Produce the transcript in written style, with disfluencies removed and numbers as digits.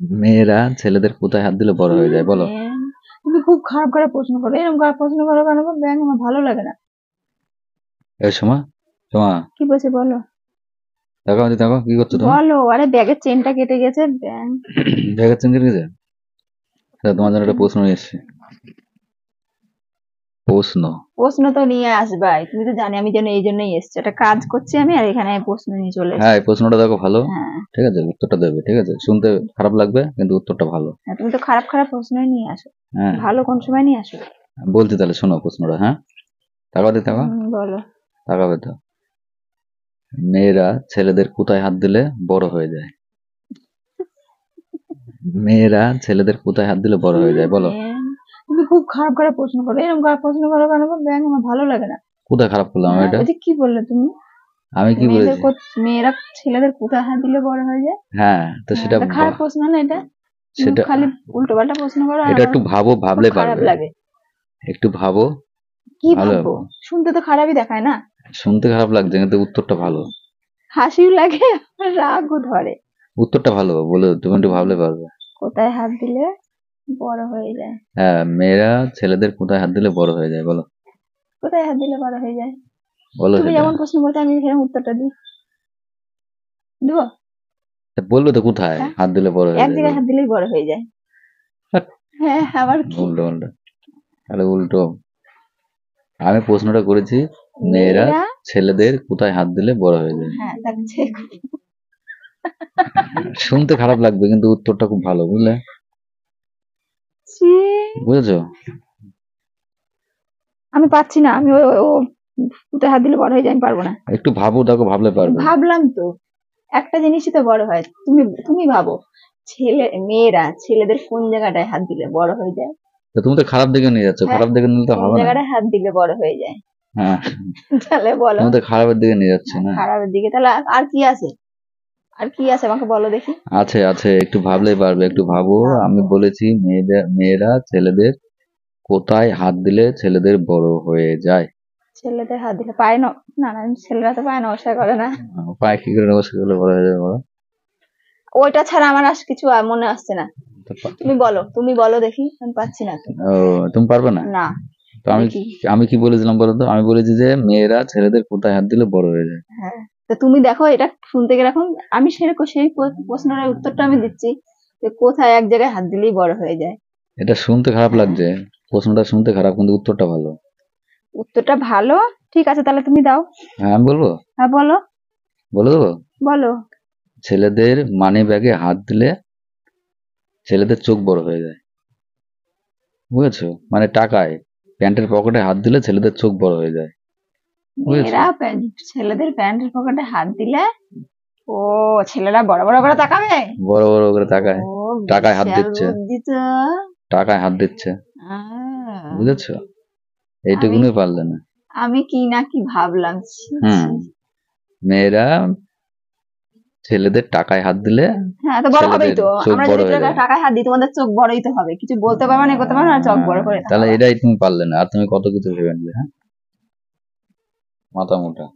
মেয়েরা ছেলেদের কোথায় হাত দিলে বড় হয়ে যায় বলো। তুমি খুব খারাপ খারাপ প্রশ্ন করো, এরকম খারাপ প্রশ্ন করো কেন? ব্যাং আমার ভালো লাগে না। এই সমা সমা কি বলছে বলো? দেখো দেখো কি করছো তুমি? বলো। আরে ব্যাগের চেনটা কেটে গেছে। ব্যাং জায়গা চেঞ্জ করে গেছে। তোমার জন্য একটা প্রশ্ন নিয়ে এসেছি। প্রশ্ন প্রশ্ন তো নিয়ে আসবাই, তুমি তো জানি আমি যেন এই জন্যই এসছি, একটা কাজ করছি আমি আর এখানে প্রশ্ন নিয়ে চলে হ্যাঁ, এসছি। এই প্রশ্নটা দেখো ভালো। হ্যাঁ ঠিক আছে, উত্তরটা দেবে। ঠিক আছে, শুনতে খারাপ লাগবে কিন্তু উত্তরটা ভালো। হ্যাঁ, তুমি তো খারাপ খারাপ প্রশ্নই নিয়ে আসো, হ্যাঁ, ভালো কোন সময় নিয়ে আসো? বলছি তাহলে শোনো প্রশ্নটা। হ্যাঁ, তাকাবে তাকা বলো। তাকাবে তো। মেয়েরা ছেলেদের কোথায় হাত দিলে বড় হয়ে যায়? মেয়েরা ছেলেদের কোথায় হাত দিলে বড় হয়ে যায় বলো। তুমি খুব খারাপ খারাপ প্রশ্ন করো, এরকম খারাপ প্রশ্ন করো কেন? ব্যাং আমার ভালো লাগে না। কোথায় খারাপ করলাম আমি এটা? ওই যে কি বললে তুমি? আমি কি মেয়েদের বলেছি? মেয়েরা ছেলেদের কোথায় হাত দিলে বড় হয়ে যায়? হ্যাঁ, তো সেটা এটা খারাপ প্রশ্ন না এটা? তুমি সেটা খালি উল্টো পাল্টা প্রশ্ন করো আর এটা আমার একটু ভাবো, খুব ভাবলে খারাপ পারবে। লাগে। একটু ভাবো, কি ভালো ভাববো? হবে। শুনতে তো খারাপই দেখায় না? শুনতে খারাপ লাগছে কিন্তু উত্তরটা ভালো। হাসিও লাগে আর রাগও ধরে। উত্তরটা ভালো বলে তুমি একটু ভাবলে পারবে। কোথায় হাত দিলে বড় হয়ে যায়? হ্যাঁ, মেয়েরা ছেলেদের কোথায় হাত দিলে বড় হয়ে যায় বলো। কোথায় হাত দিলে বড় হয়ে যায়? বলো তুমি সেটা। যেমন প্রশ্ন করতে আমি সেরকম উত্তরটা দিই। দেবো? বলবে তো কোথায় হ্যাঁ, হাত দিলে বড় হয়ে এক যায় জায়গায় বলো। হাত দিলেই বড় হয়ে যায়। হাট, হ্যাঁ, আবার কি? উল্টো উল্টো। তাহলে উল্টো। আমি প্রশ্নটা করেছি মেয়েরা মেয়েরা ছেলেদের কোথায় হাত দিলে বড় হয়ে যায়। হ্যাঁ দেখছে। শুনতে খারাপ লাগবে কিন্তু উত্তরটা খুব ভালো, বুঝলে? বুঝেছো? আমি পাচ্ছি না, আমি ও কোথায় হাত দিলে বড় হয়ে যায় আমি পারবো না। একটু ভাবো, দেখো ভাবলে পারবে। ভাবলাম তো, একটা জিনিসই তো বড় হয়। তুমি তুমি ভাবো, মেয়েরা ছেলেদের কোন জায়গাটায় হাত দিলে বড় হয়ে যায়? তো তুমি তো খারাপ দিকে নিয়ে যাচ্ছ, হ্যাঁ, খারাপ দিকে নিলে তো কোন হবে না। জায়গাটায় হাত দিলে বড় হয়ে যায়? হ্যাঁ, তাহলে বলো। তুমি তো খারাপের দিকে নিয়ে যাচ্ছ না। খারাপের দিকে? তাহলে আর কি আছে? আর কি আছে আমাকে বলো দেখি। আছে আছে, একটু ভাবলেই পারবে, একটু ভাবো। আমি বলেছি মেয়েরা ছেলেদের কোথায় হাত দিলে ছেলেদের বড় হয়ে যায়। ছেলেদের হাত দিলে পায় না? না না, ছেলেরা তো পায় নমস্কার করে না। পায়ে কি করে নমস্কার করলে বড় হয়ে যাবে বলো? ওইটা ছাড়া আমার আর কিছু মনে আসছে না। তুমি বলো দেখি, আমি পাচ্ছি না তো। ও, তুমি পারবে না? না। তো আমি দেখি। আমি কি বলেছিলাম বলো তো? আমি বলেছি যে মেয়েরা ছেলেদের কোথায় হাত দিলে বড় হয়ে যায়। হ্যাঁ, তো তুমি দেখো এটা শুনতে কিরকম। আমি সেরকম সেই প্রশ্নটার উত্তরটা আমি দিচ্ছি যে কোথায় এক জায়গায় হাত দিলেই বড় হয়ে যায়। এটা শুনতে খারাপ হ্যাঁ, লাগছে, প্রশ্নটা শুনতে খারাপ কিন্তু উত্তরটা ভালো। উত্তরটা ভালো। ঠিক আছে তাহলে তুমি দাও। হ্যাঁ, আমি বলবো, হ্যাঁ বলো। বলে দেবো। বলো। ছেলেদের মানি ব্যাগে হাত দিলে ছেলেদের চোখ বড় হয়ে যায়। বুঝেছো? মানে টাকায়, প্যান্টের পকেটে হাত দিলে ছেলেদের চোখ বড় হয়ে যায়। বুঝেছো? মেয়েরা ছেলেদের প্যান্টের পকেটে হাত দিলে ও ছেলেরা বড় বড় করে তাকাবে। বড় বড় করে তাকায়। ও টাকায় হাত বিশাল দিচ্ছে, বুদ্ধি তো। টাকায় হাত দিচ্ছে। আহ, বুঝেছো? আমি এইটুকুনি পারলে না। আমি কি না কি ভাবলাম। ছি, হুম, ছি। মেয়েরা ছেলেদের টাকায় হাত দিলে হ্যাঁ তো বড় হবেই ছেলেদের তো। চোখ আমরা বড় যদি হয়ে যায়। টাকায় হাত দিই তোমাদের চোখ বড়ই তো হবে, কিছু বলতে পারবে না, করতে পারবে না, চোখ বড় করে তাহলে দেখাবা। এটাই তুমি পারলে না, আর তুমি কত কিছু ভেবে নিলে। হ্যাঁ, মাথা মোটা।